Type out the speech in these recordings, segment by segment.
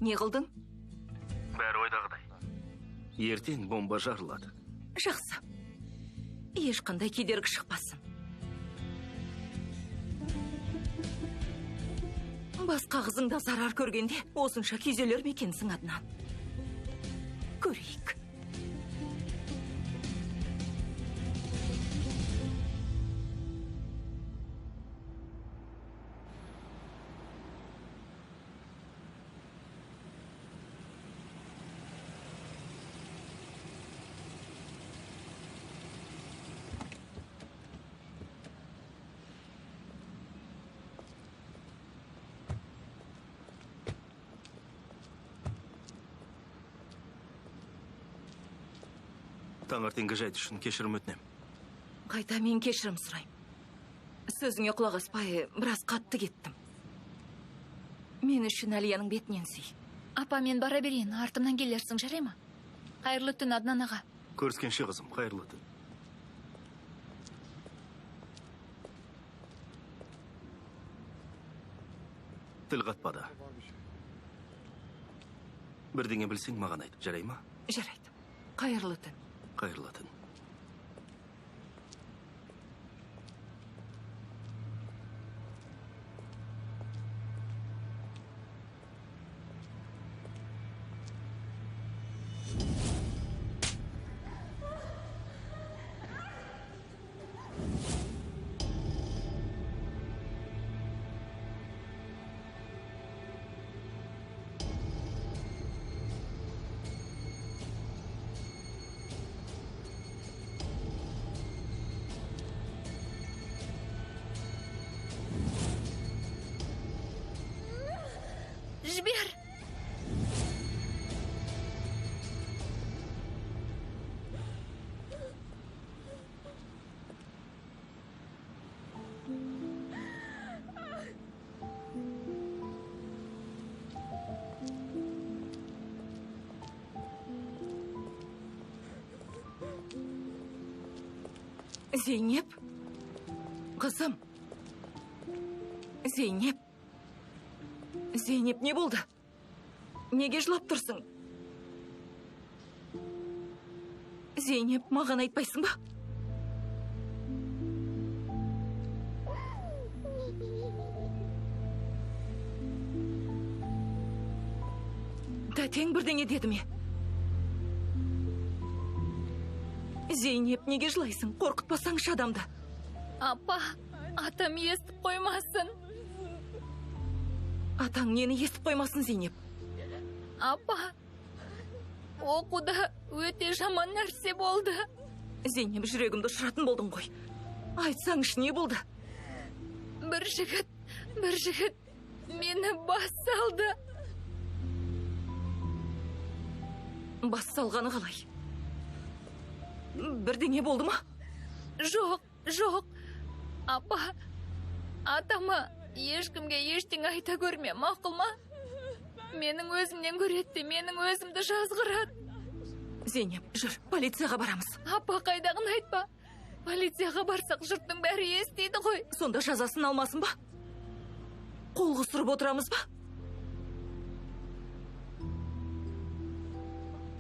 не қылдың? Бәрі ойдағыдай. Ертең бомба жарылады. Жақсы. Ешқандай кедергі шықпасын. Басқа қызыңда зарар көргенде осынша күйзелер ме екенсің, Аднан? Көрейік. Таңертеңгі жайт үшін кешірім өтінем. Қайта мен кешірім сұрайым. Сөзіңе құлақ аспай, біраз қатты кеттім. Мен үшін Әлияның бетінен сүй. Апа, мен бара берейін, артымнан келерсің, жарай ма? Қайырлы түн, Аднан аға. Көріскенше қызым, қайырлы түн. Тіл қатпады. Бірдеңе білсең маған айт, жарай ма? Жарайды. Қайырлы түн. Қайырлы түн. Жібер! Зейнеп. Қызым. Зейнеп. Зейнеп, не болды? Неге жылап тұрсың? Зейнеп, маған айтпайсың ба? Тәтең бірдеңе деді ме? Зейнеп, неге жылайсың? Қорқытпасаңшы адамды. Апа, атам естіп қоймасын. Атаң нені естіп қоймасын, Зейнеп? Апа, оқуда өте жаман нәрсе болды. Зейнеп, жүрегімді ұшыратын болдың ғой. Айтсаңшы, не болды? Бір жігіт мені бас салды. Бас салғаны қалай? Бірдеңе болды ма? Жоқ. Апа, атама ешкімге ештеңе айта көрме, мақұл ма? Менің өзімнен көреді, менің өзімді жазғырады. Зейнеп, жүр, полицияға барамыз. Апа, қайдағын айтпа. Полицияға барсақ, жұрттың бәрі естиді ғой. Сонда жазасын алмасын ба? Қол қусырып отырамыз ба?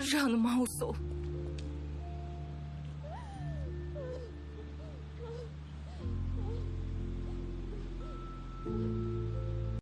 Жаным ау сол.